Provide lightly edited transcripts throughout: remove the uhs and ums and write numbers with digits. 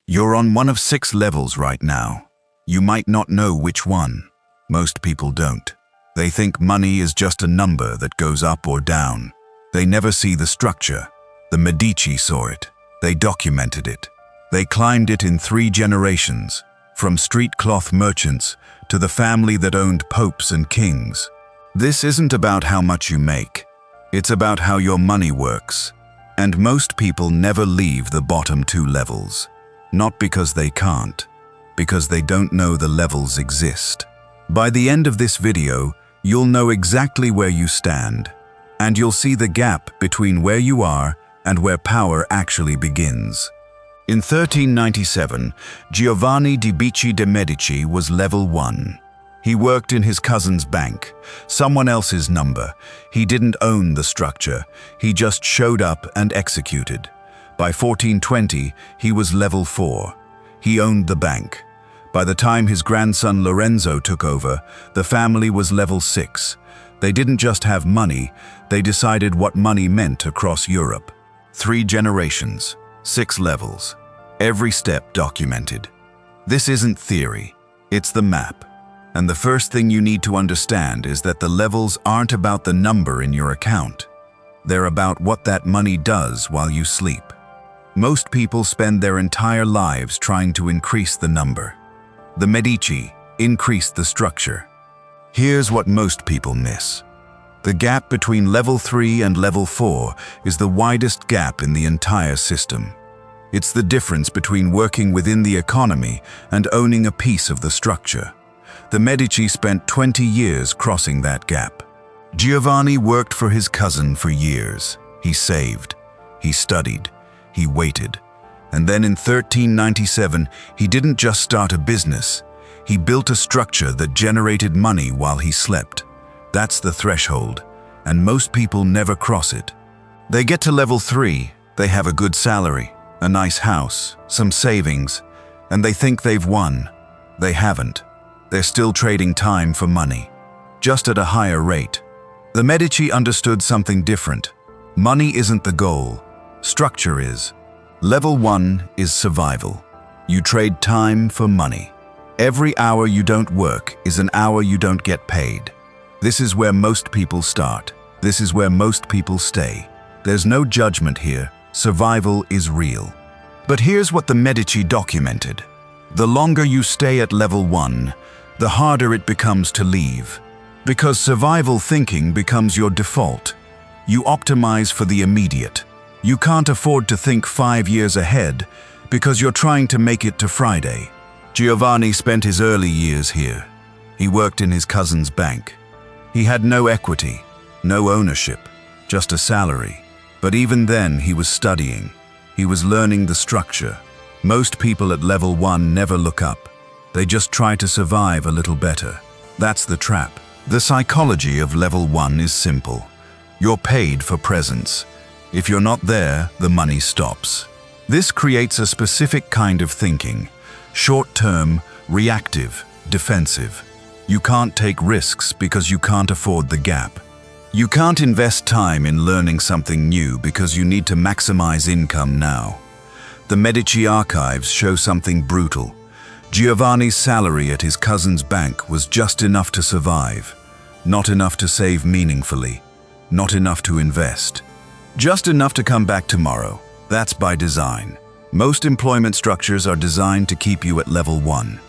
You're on one of 6 levels right now. You might not know which one. Most people don't. They think money is just a number that goes up or down. They never see the structure. The Medici saw it. They documented it. They climbed it in 3 generations, from street cloth merchants to the family that owned popes and kings. This isn't about how much you make. It's about how your money works. And most people never leave the bottom 2 levels. Not because they can't, because they don't know the levels exist. By the end of this video, you'll know exactly where you stand, and you'll see the gap between where you are and where power actually begins. In 1397, Giovanni de' Medici was level 1. He worked in his cousin's bank, someone else's number. He didn't own the structure, he just showed up and executed. By 1420, he was level 4. He owned the bank. By the time his grandson Lorenzo took over, the family was level 6. They didn't just have money, they decided what money meant across Europe. 3 generations, 6 levels, every step documented. This isn't theory, it's the map. And the first thing you need to understand is that the levels aren't about the number in your account. They're about what that money does while you sleep. Most people spend their entire lives trying to increase the number. The Medici increased the structure. Here's what most people miss. The gap between level 3 and level 4 is the widest gap in the entire system. It's the difference between working within the economy and owning a piece of the structure. The Medici spent 20 years crossing that gap. Giovanni worked for his cousin for years. He saved, he studied, he waited. And then in 1397, he didn't just start a business. He built a structure that generated money while he slept. That's the threshold, and most people never cross it. They get to level 3, they have a good salary, a nice house, some savings, and they think they've won. They haven't. They're still trading time for money, just at a higher rate. The Medici understood something different. Money isn't the goal. Structure is. Level 1 is survival. You trade time for money. Every hour you don't work is an hour you don't get paid. This is where most people start. This is where most people stay. There's no judgment here. Survival is real. But here's what the Medici documented. The longer you stay at level 1, the harder it becomes to leave. Because survival thinking becomes your default. You optimize for the immediate. You can't afford to think 5 years ahead because you're trying to make it to Friday. Giovanni spent his early years here. He worked in his cousin's bank. He had no equity, no ownership, just a salary. But even then, he was studying. He was learning the structure. Most people at level 1 never look up. They just try to survive a little better. That's the trap. The psychology of level 1 is simple. You're paid for presence. If you're not there, the money stops. This creates a specific kind of thinking. Short-term, reactive, defensive. You can't take risks because you can't afford the gap. You can't invest time in learning something new because you need to maximize income now. The Medici archives show something brutal. Giovanni's salary at his cousin's bank was just enough to survive, not enough to save meaningfully, not enough to invest. Just enough to come back tomorrow. That's by design. Most employment structures are designed to keep you at level 1,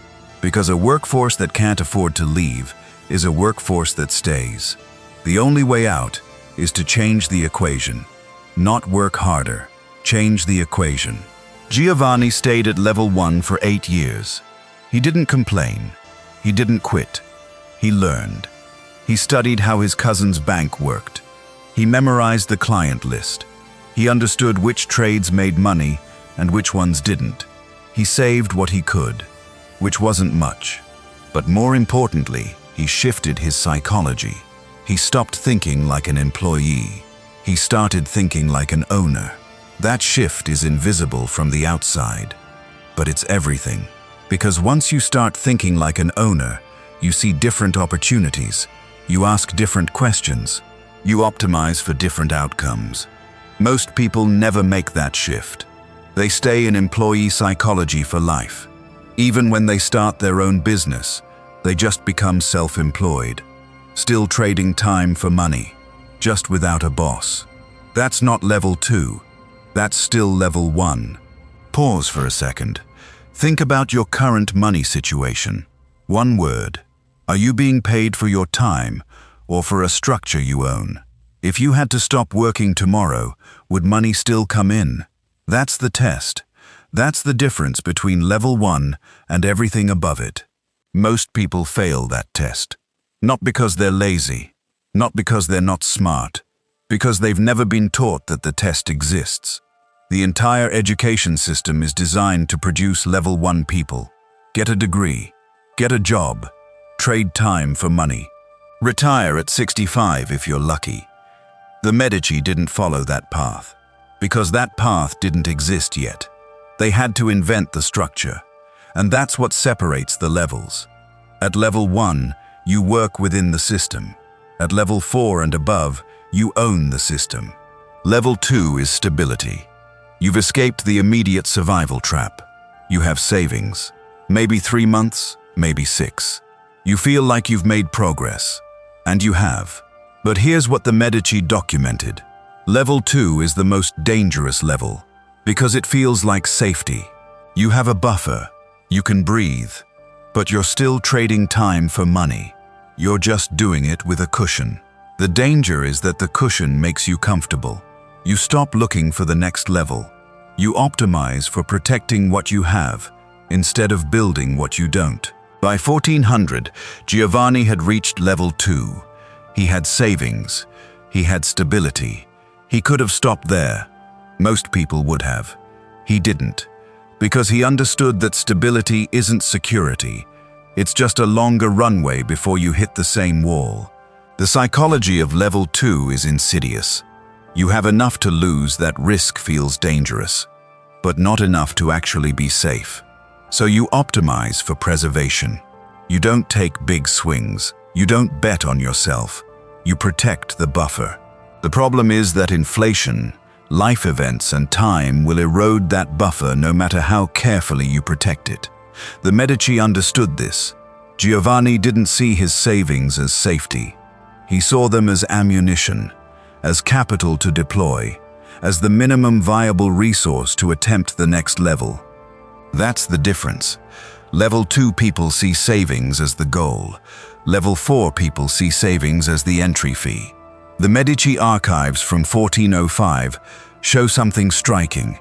because a workforce that can't afford to leave is a workforce that stays. The only way out is to change the equation. Not work harder, change the equation. Giovanni stayed at level 1 for 8 years. He didn't complain. He didn't quit. He learned. He studied how his cousin's bank worked. He memorized the client list. He understood which trades made money and which ones didn't. He saved what he could, which wasn't much. But more importantly, he shifted his psychology. He stopped thinking like an employee. He started thinking like an owner. That shift is invisible from the outside, but it's everything. Because once you start thinking like an owner, you see different opportunities. You ask different questions. You optimize for different outcomes. Most people never make that shift. They stay in employee psychology for life. Even when they start their own business, they just become self-employed, still trading time for money, just without a boss. That's not level 2. That's still level 1. Pause for a second. Think about your current money situation. One word. Are you being paid for your time or for a structure you own? If you had to stop working tomorrow, would money still come in? That's the test. That's the difference between level 1 and everything above it. Most people fail that test. Not because they're lazy, not because they're not smart, because they've never been taught that the test exists. The entire education system is designed to produce level 1 people. Get a degree, get a job, trade time for money. Retire at 65 if you're lucky. The Medici didn't follow that path, because that path didn't exist yet. They had to invent the structure, and that's what separates the levels. At level 1, you work within the system. At level 4 and above, you own the system. Level 2 is stability. You've escaped the immediate survival trap. You have savings. Maybe 3 months, maybe 6. You feel like you've made progress. And you have. But here's what the Medici documented. Level 2 is the most dangerous level, because it feels like safety. You have a buffer. You can breathe. But you're still trading time for money. You're just doing it with a cushion. The danger is that the cushion makes you comfortable. You stop looking for the next level. You optimize for protecting what you have, instead of building what you don't. By 1400, Giovanni had reached level 2. He had savings. He had stability. He could have stopped there. Most people would have. He didn't, because he understood that stability isn't security. It's just a longer runway before you hit the same wall. The psychology of level 2 is insidious. You have enough to lose that risk feels dangerous, but not enough to actually be safe. So you optimize for preservation. You don't take big swings. You don't bet on yourself. You protect the buffer. The problem is that inflation, life events, and time will erode that buffer no matter how carefully you protect it. The Medici understood this. Giovanni didn't see his savings as safety. He saw them as ammunition, as capital to deploy, as the minimum viable resource to attempt the next level. That's the difference. Level 2 people see savings as the goal. Level 4 people see savings as the entry fee. The Medici archives from 1405 show something striking.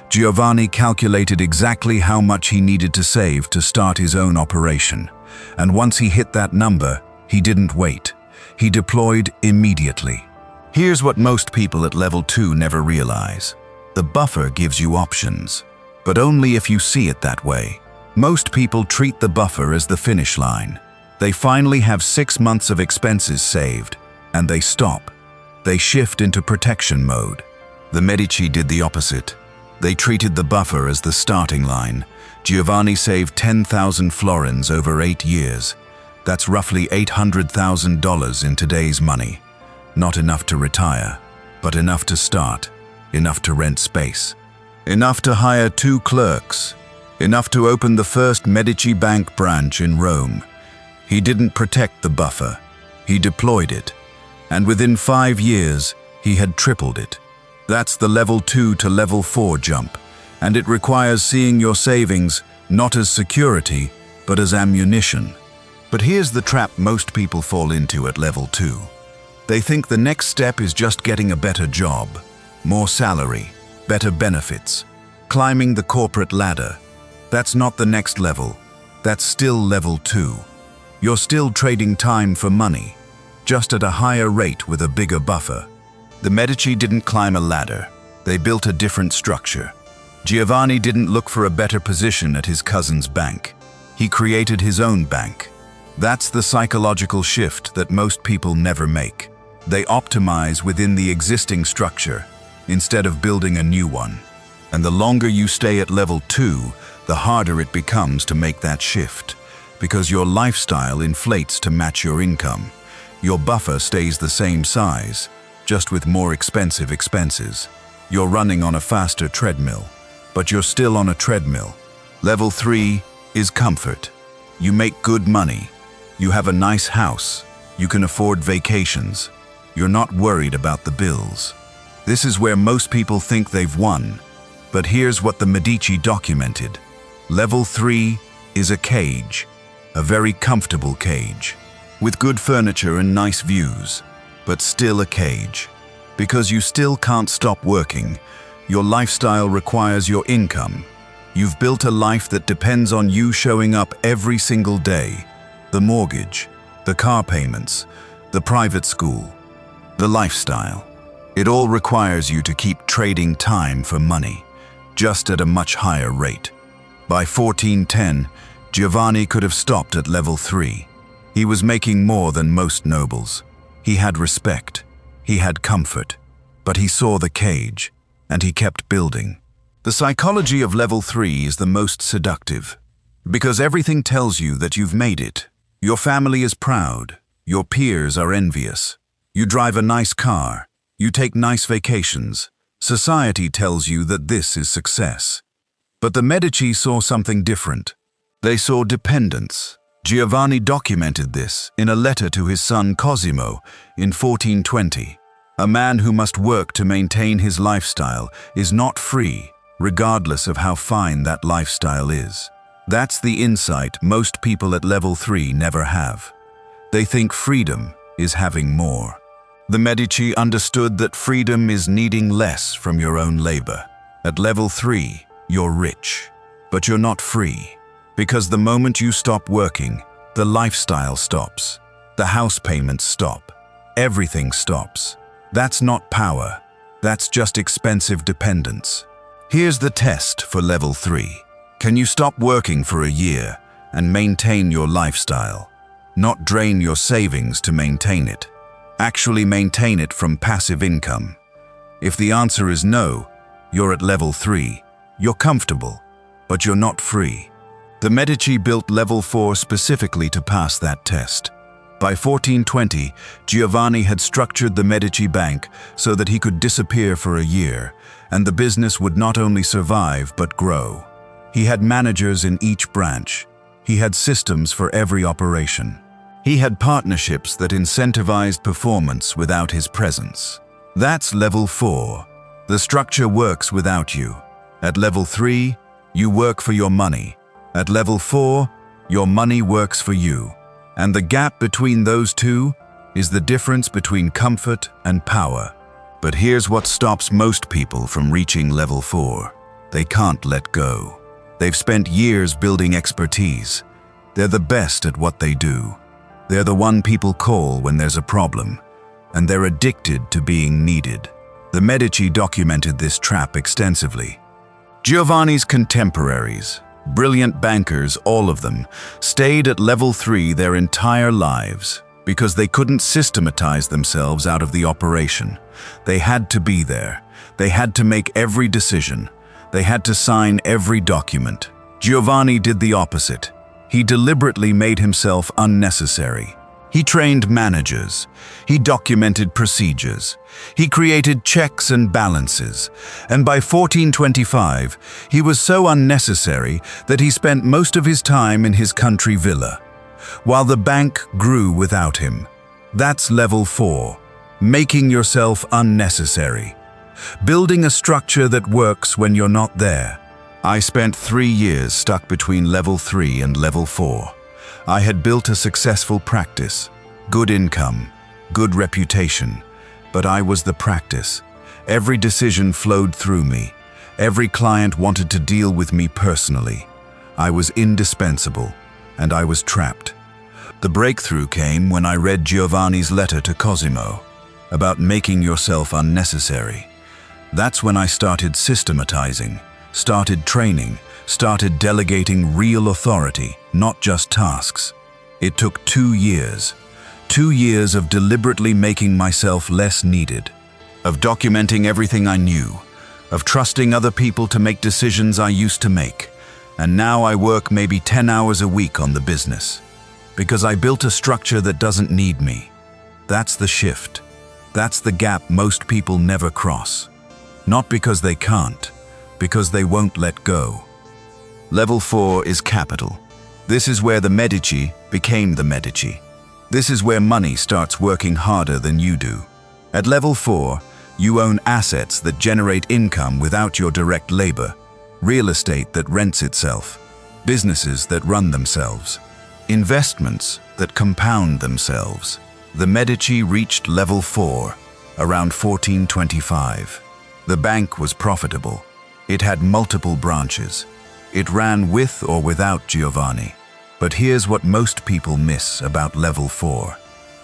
Giovanni calculated exactly how much he needed to save to start his own operation. And once he hit that number, he didn't wait. He deployed immediately. Here's what most people at level 2 never realize. The buffer gives you options, but only if you see it that way. Most people treat the buffer as the finish line. They finally have 6 months of expenses saved, and they stop. They shift into protection mode. The Medici did the opposite. They treated the buffer as the starting line. Giovanni saved 10,000 florins over 8 years. That's roughly $800,000 in today's money. Not enough to retire, but enough to start, enough to rent space, enough to hire 2 clerks, enough to open the first Medici Bank branch in Rome. He didn't protect the buffer. He deployed it. And within 5 years, he had tripled it. That's the level 2 to level 4 jump, and it requires seeing your savings not as security, but as ammunition. But here's the trap most people fall into at level 2. They think the next step is just getting a better job, more salary, better benefits, climbing the corporate ladder. That's not the next level. That's still level 2. You're still trading time for money, just at a higher rate with a bigger buffer. The Medici didn't climb a ladder. They built a different structure. Giovanni didn't look for a better position at his cousin's bank. He created his own bank. That's the psychological shift that most people never make. They optimize within the existing structure instead of building a new one. And the longer you stay at level 2, the harder it becomes to make that shift, because your lifestyle inflates to match your income. Your buffer stays the same size, just with more expensive expenses. You're running on a faster treadmill, but you're still on a treadmill. Level 3 is comfort. You make good money. You have a nice house. You can afford vacations. You're not worried about the bills. This is where most people think they've won. But here's what the Medici documented. Level 3 is a cage, a very comfortable cage, with good furniture and nice views, but still a cage. Because you still can't stop working. Your lifestyle requires your income. You've built a life that depends on you showing up every single day. The mortgage, the car payments, the private school, the lifestyle. It all requires you to keep trading time for money, just at a much higher rate. By 1410, Giovanni could have stopped at level 3. He was making more than most nobles. He had respect. He had comfort. But he saw the cage, and he kept building. The psychology of level 3 is the most seductive, because everything tells you that you've made it. Your family is proud. Your peers are envious. You drive a nice car. You take nice vacations. Society tells you that this is success. But the Medici saw something different. They saw dependence. Giovanni documented this in a letter to his son Cosimo in 1420. A man who must work to maintain his lifestyle is not free, regardless of how fine that lifestyle is. That's the insight most people at level 3 never have. They think freedom is having more. The Medici understood that freedom is needing less from your own labor. At level 3, you're rich, but you're not free. Because the moment you stop working, the lifestyle stops. The house payments stop. Everything stops. That's not power. That's just expensive dependence. Here's the test for level 3. Can you stop working for a year and maintain your lifestyle? Not drain your savings to maintain it. Actually maintain it from passive income. If the answer is no, you're at level 3. You're comfortable, but you're not free. The Medici built level 4 specifically to pass that test. By 1420, Giovanni had structured the Medici Bank so that he could disappear for a year, and the business would not only survive but grow. He had managers in each branch. He had systems for every operation. He had partnerships that incentivized performance without his presence. That's level 4. The structure works without you. At level 3, you work for your money. At level 4, your money works for you. And the gap between those two is the difference between comfort and power. But here's what stops most people from reaching level 4. They can't let go. They've spent years building expertise. They're the best at what they do. They're the one people call when there's a problem, and they're addicted to being needed. The Medici documented this trap extensively. Giovanni's contemporaries, brilliant bankers, all of them, stayed at level 3 their entire lives because they couldn't systematize themselves out of the operation. They had to be there. They had to make every decision. They had to sign every document. Giovanni did the opposite. He deliberately made himself unnecessary. He trained managers. He documented procedures. He created checks and balances. And by 1425, he was so unnecessary that he spent most of his time in his country villa, while the bank grew without him. That's level 4, making yourself unnecessary. Building a structure that works when you're not there. I spent 3 years stuck between level 3 and level 4. I had built a successful practice, good income, good reputation, but I was the practice. Every decision flowed through me. Every client wanted to deal with me personally. I was indispensable, and I was trapped. The breakthrough came when I read Giovanni's letter to Cosimo about making yourself unnecessary. That's when I started systematizing, started training, started delegating real authority, not just tasks. It took 2 years. 2 years of deliberately making myself less needed, of documenting everything I knew, of trusting other people to make decisions I used to make. And now I work maybe 10 hours a week on the business, because I built a structure that doesn't need me. That's the shift. That's the gap most people never cross. Not because they can't, because they won't let go. Level 4 is capital. This is where the Medici became the Medici. This is where money starts working harder than you do. At level 4, you own assets that generate income without your direct labor, real estate that rents itself, businesses that run themselves, investments that compound themselves. The Medici reached level 4 around 1425. The bank was profitable. It had multiple branches. It ran with or without Giovanni. But here's what most people miss about level 4.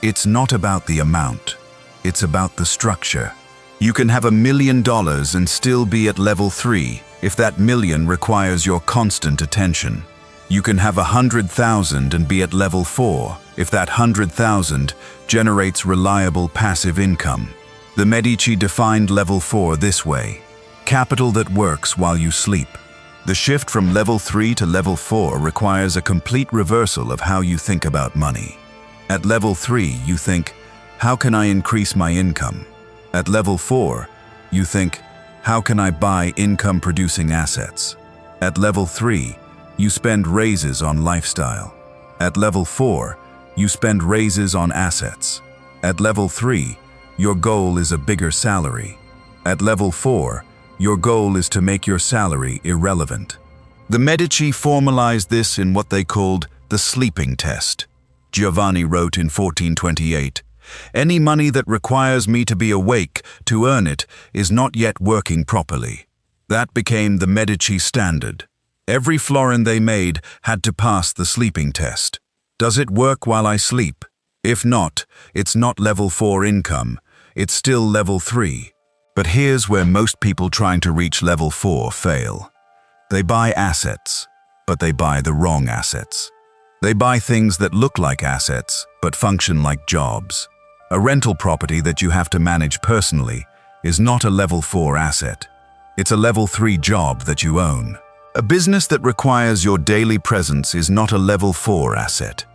It's not about the amount. It's about the structure. You can have $1 million and still be at level 3 if that million requires your constant attention. You can have 100,000 and be at level 4 if that 100,000 generates reliable passive income. The Medici defined level 4 this way: capital that works while you sleep. The shift from level 3 to level 4 requires a complete reversal of how you think about money. At level 3, you think, how can I increase my income? At level 4, you think, how can I buy income-producing assets? At level 3, you spend raises on lifestyle. At level 4, you spend raises on assets. At level 3, your goal is a bigger salary. At level 4, your goal is to make your salary irrelevant. The Medici formalized this in what they called the sleeping test. Giovanni wrote in 1428, "Any money that requires me to be awake to earn it is not yet working properly." That became the Medici standard. Every florin they made had to pass the sleeping test. Does it work while I sleep? If not, it's not level 4 income, it's still level 3. But here's where most people trying to reach level 4 fail. They buy assets, but they buy the wrong assets. They buy things that look like assets, but function like jobs. A rental property that you have to manage personally is not a level 4 asset. It's a level 3 job that you own. A business that requires your daily presence is not a level 4 asset.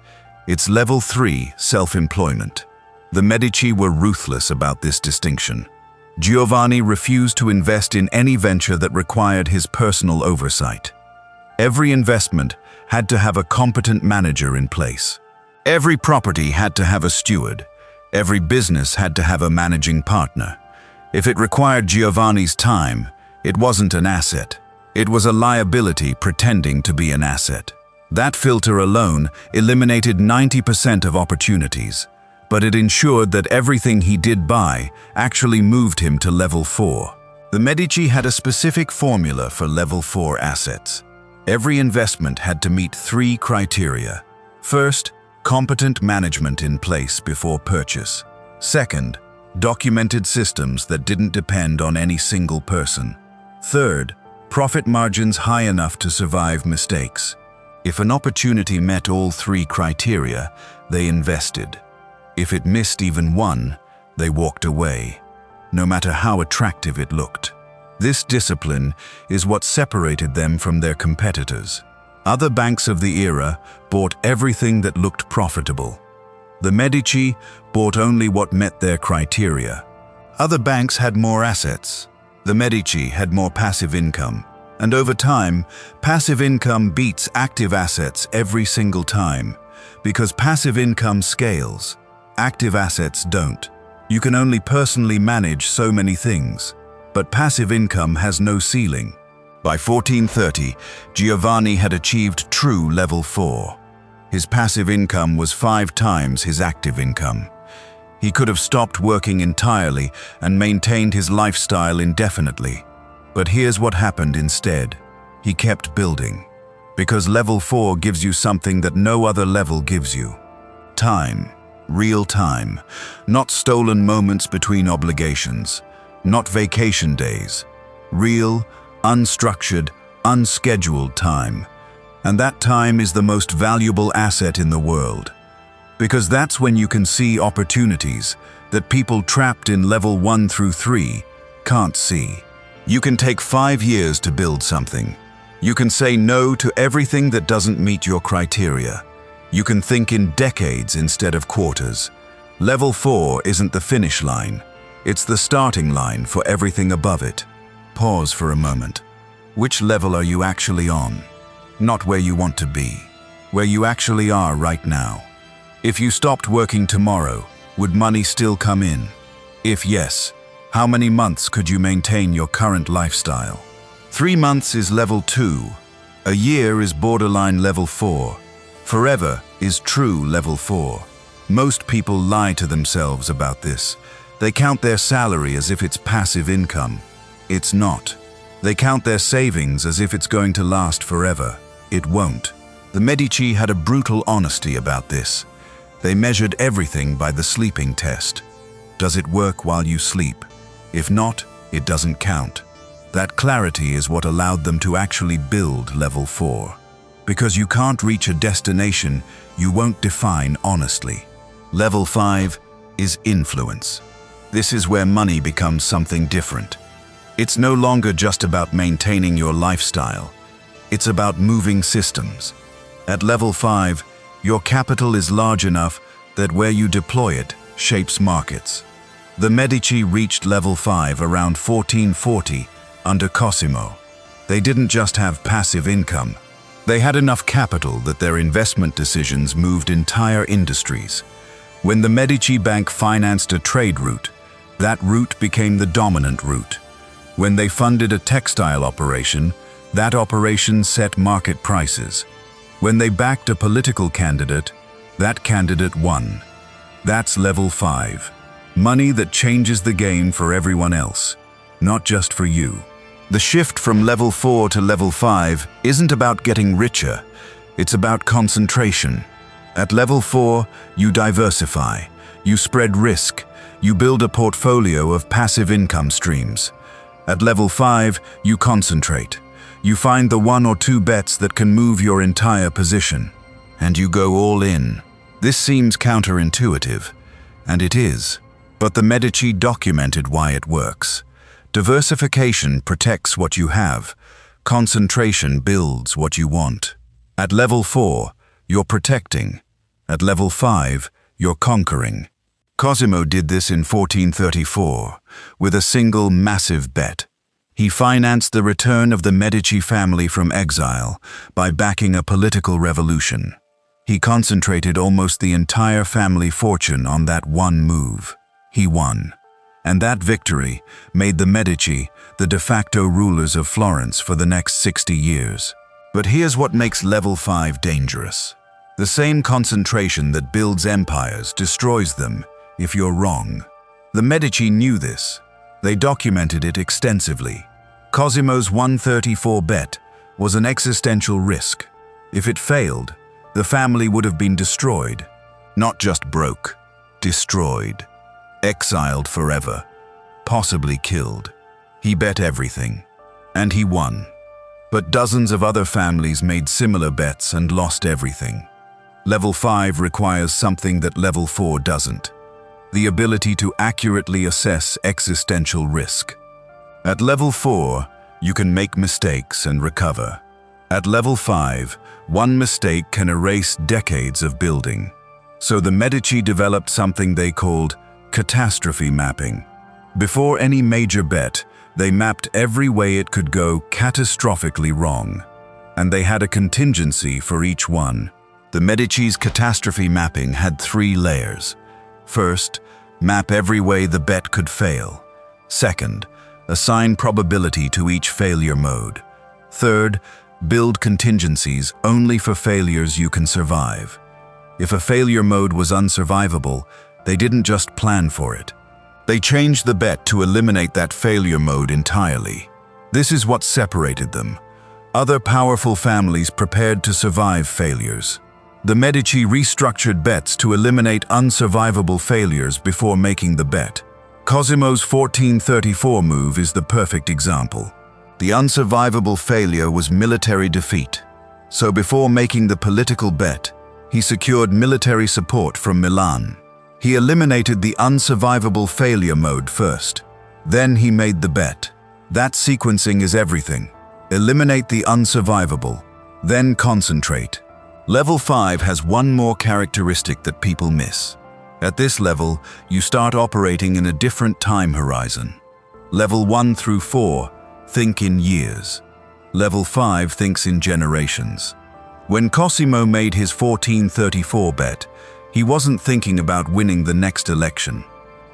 It's level 3 self-employment. The Medici were ruthless about this distinction. Giovanni refused to invest in any venture that required his personal oversight. Every investment had to have a competent manager in place. Every property had to have a steward. Every business had to have a managing partner. If it required Giovanni's time, it wasn't an asset. It was a liability pretending to be an asset. That filter alone eliminated 90% of opportunities, but it ensured that everything he did buy actually moved him to level 4. The Medici had a specific formula for level 4 assets. Every investment had to meet 3 criteria. First, competent management in place before purchase. Second, documented systems that didn't depend on any single person. Third, profit margins high enough to survive mistakes. If an opportunity met all 3 criteria, they invested. If it missed even one, they walked away, no matter how attractive it looked. This discipline is what separated them from their competitors. Other banks of the era bought everything that looked profitable. The Medici bought only what met their criteria. Other banks had more assets. The Medici had more passive income. And over time, passive income beats active assets every single time, because passive income scales. Active assets don't. You can only personally manage so many things, but passive income has no ceiling. By 1430, Giovanni had achieved true level 4. His passive income was 5 times his active income. He could have stopped working entirely and maintained his lifestyle indefinitely. But here's what happened instead. He kept building. Because level 4 gives you something that no other level gives you. Time. Real time. Not stolen moments between obligations. Not vacation days. Real, unstructured, unscheduled time. And that time is the most valuable asset in the world. Because that's when you can see opportunities that people trapped in level 1 through 3 can't see. You can take 5 years to build something. You can say no to everything that doesn't meet your criteria. You can think in decades instead of quarters. Level 4 isn't the finish line. It's the starting line for everything above it. Pause for a moment. Which level are you actually on? Not where you want to be, where you actually are right now. If you stopped working tomorrow, would money still come in? If yes, how many months could you maintain your current lifestyle? 3 months is level 2. A year is borderline level 4. Forever is true level 4. Most people lie to themselves about this. They count their salary as if it's passive income. It's not. They count their savings as if it's going to last forever. It won't. The Medici had a brutal honesty about this. They measured everything by the sleeping test. Does it work while you sleep? If not, it doesn't count. That clarity is what allowed them to actually build level 4. Because you can't reach a destination you won't define honestly. Level 5 is influence. This is where money becomes something different. It's no longer just about maintaining your lifestyle. It's about moving systems. At level 5, your capital is large enough that where you deploy it shapes markets. The Medici reached level 5 around 1440 under Cosimo. They didn't just have passive income. They had enough capital that their investment decisions moved entire industries. When the Medici Bank financed a trade route, that route became the dominant route. When they funded a textile operation, that operation set market prices. When they backed a political candidate, that candidate won. That's level 5. Money that changes the game for everyone else, not just for you. The shift from level 4 to level 5 isn't about getting richer, it's about concentration. At level 4, you diversify, you spread risk, you build a portfolio of passive income streams. At level 5, you concentrate. You find the 1 or 2 bets that can move your entire position, and you go all in. This seems counterintuitive, and it is. But the Medici documented why it works. Diversification protects what you have. Concentration builds what you want. At level 4, you're protecting. At level 5, you're conquering. Cosimo did this in 1434 with a single massive bet. He financed the return of the Medici family from exile by backing a political revolution. He concentrated almost the entire family fortune on that one move. He won. And that victory made the Medici the de facto rulers of Florence for the next 60 years. But here's what makes level 5 dangerous. The same concentration that builds empires destroys them if you're wrong. The Medici knew this. They documented it extensively. Cosimo's 134 bet was an existential risk. If it failed, the family would have been destroyed. Not just broke, destroyed. Exiled forever, possibly killed. He bet everything, and he won. But dozens of other families made similar bets and lost everything. Level 5 requires something that level 4 doesn't: the ability to accurately assess existential risk. At level 4, you can make mistakes and recover. At level 5, one mistake can erase decades of building. So the Medici developed something they called catastrophe mapping. Before any major bet, they mapped every way it could go catastrophically wrong. And they had a contingency for each one. The Medici's catastrophe mapping had 3 layers. First, map every way the bet could fail. Second, assign probability to each failure mode. Third, build contingencies only for failures you can survive. If a failure mode was unsurvivable, they didn't just plan for it. They changed the bet to eliminate that failure mode entirely. This is what separated them. Other powerful families prepared to survive failures. The Medici restructured bets to eliminate unsurvivable failures before making the bet. Cosimo's 1434 move is the perfect example. The unsurvivable failure was military defeat. So before making the political bet, he secured military support from Milan. He eliminated the unsurvivable failure mode first. Then he made the bet. That sequencing is everything. Eliminate the unsurvivable, then concentrate. Level 5 has one more characteristic that people miss. At this level, you start operating in a different time horizon. Level 1 through 4, think in years. Level 5 thinks in generations. When Cosimo made his 1434 bet, he wasn't thinking about winning the next election.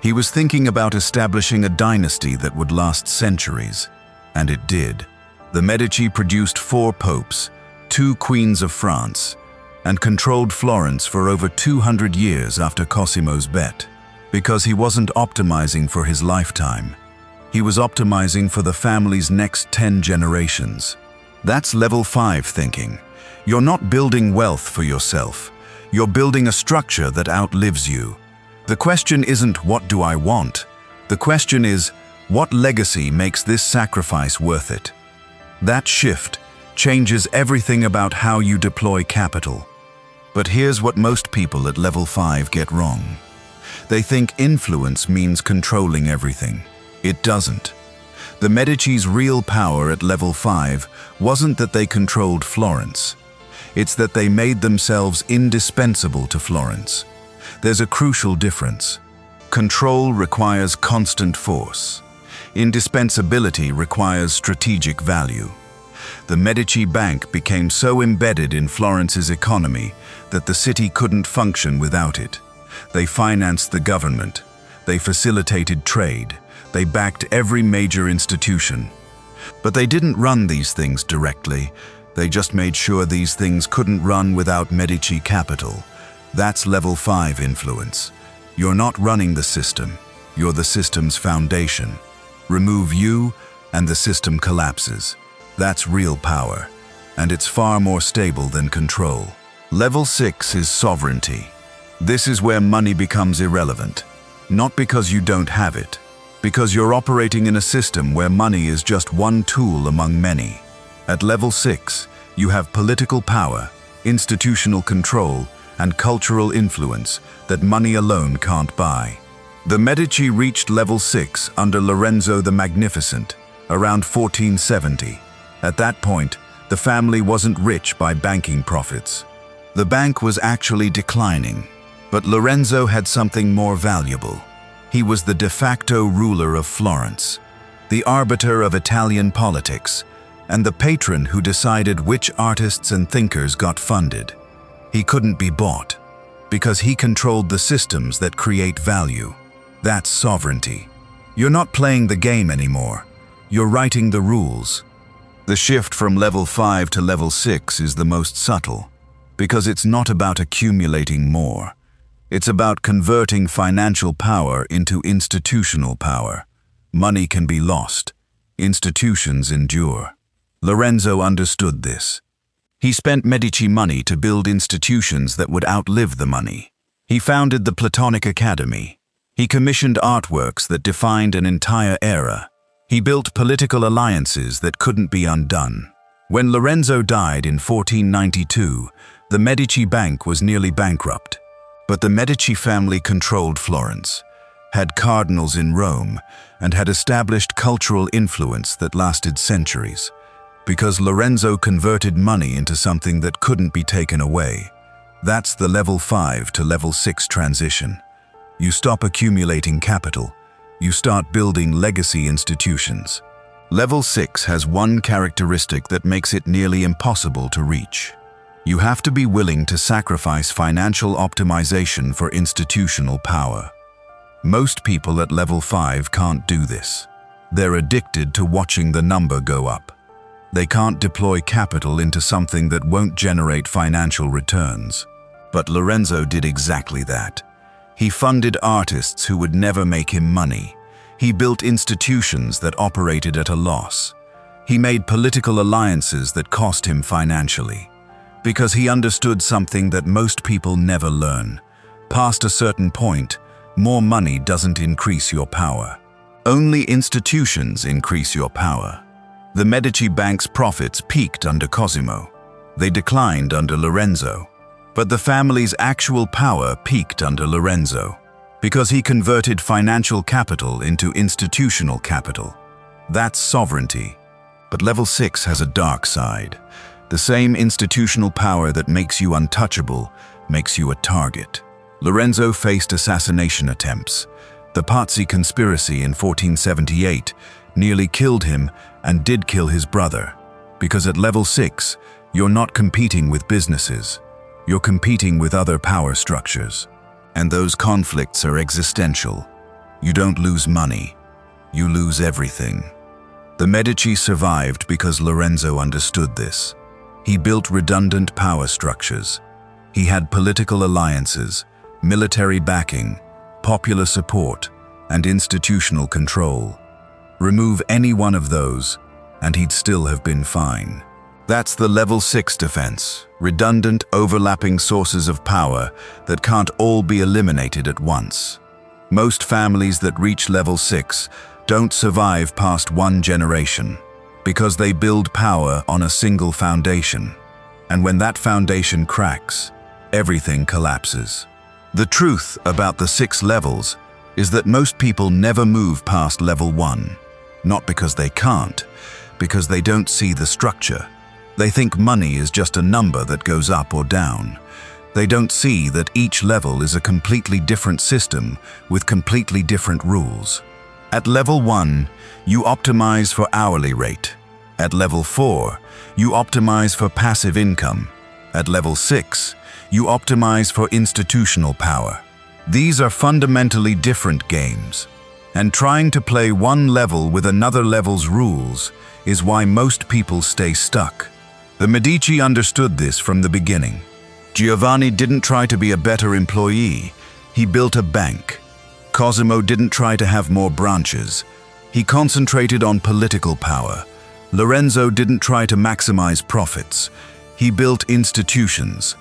He was thinking about establishing a dynasty that would last centuries. And it did. The Medici produced 4 popes, 2 queens of France, and controlled Florence for over 200 years after Cosimo's bet. Because he wasn't optimizing for his lifetime. He was optimizing for the family's next 10 generations. That's level 5 thinking. You're not building wealth for yourself. You're building a structure that outlives you. The question isn't, what do I want? The question is, what legacy makes this sacrifice worth it? That shift changes everything about how you deploy capital. But here's what most people at level 5 get wrong. They think influence means controlling everything. It doesn't. The Medici's real power at level 5 wasn't that they controlled Florence. It's that they made themselves indispensable to Florence. There's a crucial difference. Control requires constant force. Indispensability requires strategic value. The Medici Bank became so embedded in Florence's economy that the city couldn't function without it. They financed the government. They facilitated trade. They backed every major institution. But they didn't run these things directly. They just made sure these things couldn't run without Medici capital. That's level 5 influence. You're not running the system. You're the system's foundation. Remove you, and the system collapses. That's real power, and it's far more stable than control. Level 6 is sovereignty. This is where money becomes irrelevant. Not because you don't have it, because you're operating in a system where money is just one tool among many. At level 6, you have political power, institutional control, and cultural influence that money alone can't buy. The Medici reached level 6 under Lorenzo the Magnificent, around 1470. At that point, the family wasn't rich by banking profits. The bank was actually declining, but Lorenzo had something more valuable. He was the de facto ruler of Florence, the arbiter of Italian politics, and the patron who decided which artists and thinkers got funded. He couldn't be bought, because he controlled the systems that create value. That's sovereignty. You're not playing the game anymore. You're writing the rules. The shift from level 5 to level 6 is the most subtle, because it's not about accumulating more. It's about converting financial power into institutional power. Money can be lost. Institutions endure. Lorenzo understood this. He spent Medici money to build institutions that would outlive the money. He founded the Platonic Academy. He commissioned artworks that defined an entire era. He built political alliances that couldn't be undone. When Lorenzo died in 1492, the Medici Bank was nearly bankrupt. But the Medici family controlled Florence, had cardinals in Rome, and had established cultural influence that lasted centuries. Because Lorenzo converted money into something that couldn't be taken away. That's the level 5 to level 6 transition. You stop accumulating capital. You start building legacy institutions. Level 6 has one characteristic that makes it nearly impossible to reach. You have to be willing to sacrifice financial optimization for institutional power. Most people at level 5 can't do this. They're addicted to watching the number go up. They can't deploy capital into something that won't generate financial returns. But Lorenzo did exactly that. He funded artists who would never make him money. He built institutions that operated at a loss. He made political alliances that cost him financially. Because he understood something that most people never learn. Past a certain point, more money doesn't increase your power. Only institutions increase your power. The Medici Bank's profits peaked under Cosimo. They declined under Lorenzo. But the family's actual power peaked under Lorenzo, because he converted financial capital into institutional capital. That's sovereignty. But level 6 has a dark side. The same institutional power that makes you untouchable makes you a target. Lorenzo faced assassination attempts. The Pazzi conspiracy in 1478 nearly killed him and did kill his brother. Because at level 6, you're not competing with businesses. You're competing with other power structures. And those conflicts are existential. You don't lose money. You lose everything. The Medici survived because Lorenzo understood this. He built redundant power structures. He had political alliances, military backing, popular support, and institutional control. Remove any one of those, and he'd still have been fine. That's the level 6 defense, redundant, overlapping sources of power that can't all be eliminated at once. Most families that reach level 6 don't survive past one generation because they build power on a single foundation. And when that foundation cracks, everything collapses. The truth about the 6 levels is that most people never move past level 1. Not because they can't, because they don't see the structure. They think money is just a number that goes up or down. They don't see that each level is a completely different system with completely different rules. At level 1, you optimize for hourly rate. At level 4, you optimize for passive income. At level 6, you optimize for institutional power. These are fundamentally different games. And trying to play one level with another level's rules is why most people stay stuck. The Medici understood this from the beginning. Giovanni didn't try to be a better employee. He built a bank. Cosimo didn't try to have more branches. He concentrated on political power. Lorenzo didn't try to maximize profits. He built institutions.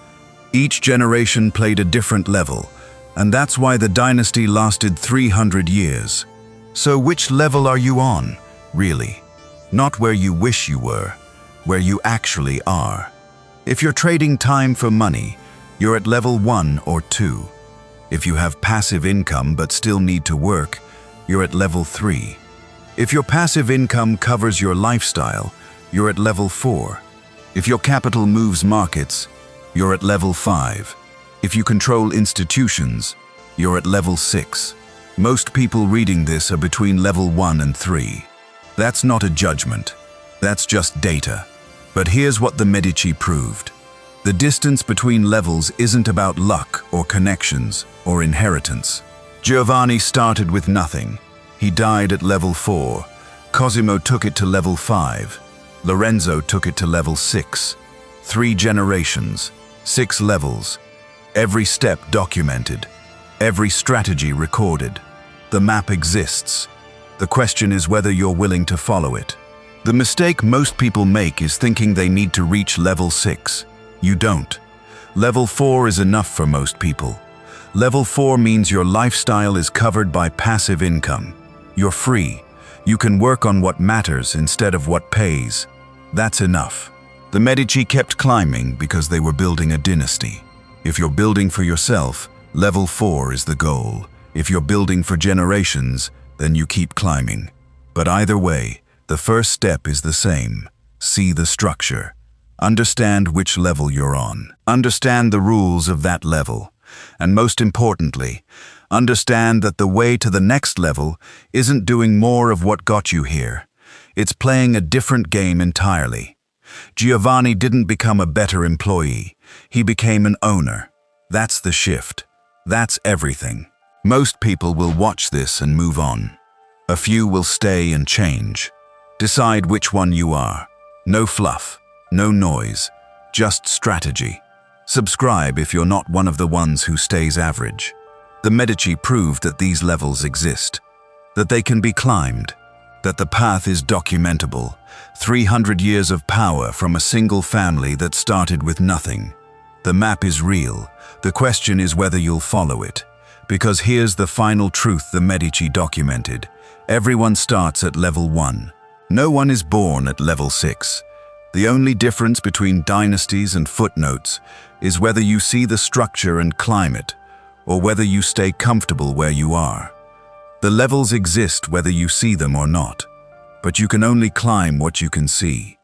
Each generation played a different level, and that's why the dynasty lasted 300 years. So which level are you on, really? Not where you wish you were, where you actually are. If you're trading time for money, you're at level 1 or 2. If you have passive income but still need to work, you're at level 3. If your passive income covers your lifestyle, you're at level 4. If your capital moves markets, you're at level 5. If you control institutions, you're at level 6. Most people reading this are between level 1 and 3. That's not a judgment. That's just data. But here's what the Medici proved. The distance between levels isn't about luck or connections or inheritance. Giovanni started with nothing. He died at level 4. Cosimo took it to level 5. Lorenzo took it to level 6. 3 generations, 6 levels. Every step documented. Every strategy recorded. The map exists. The question is whether you're willing to follow it. The mistake most people make is thinking they need to reach level 6. You don't. Level 4 is enough for most people. Level 4 means your lifestyle is covered by passive income. You're free. You can work on what matters instead of what pays. That's enough. The Medici kept climbing because they were building a dynasty. If you're building for yourself, level 4 is the goal. If you're building for generations, then you keep climbing. But either way, the first step is the same. See the structure. Understand which level you're on. Understand the rules of that level. And most importantly, understand that the way to the next level isn't doing more of what got you here. It's playing a different game entirely. Giovanni didn't become a better employee. He became an owner. That's the shift. That's everything. Most people will watch this and move on. A few will stay and change. Decide which one you are. No fluff, no noise, just strategy. Subscribe if you're not one of the ones who stays average. The Medici proved that these levels exist, that they can be climbed, that the path is documentable. 300 years of power from a single family that started with nothing. The map is real. The question is whether you'll follow it. Because here's the final truth the Medici documented. Everyone starts at level 1. No one is born at level 6. The only difference between dynasties and footnotes is whether you see the structure and climb it, or whether you stay comfortable where you are. The levels exist whether you see them or not, but you can only climb what you can see.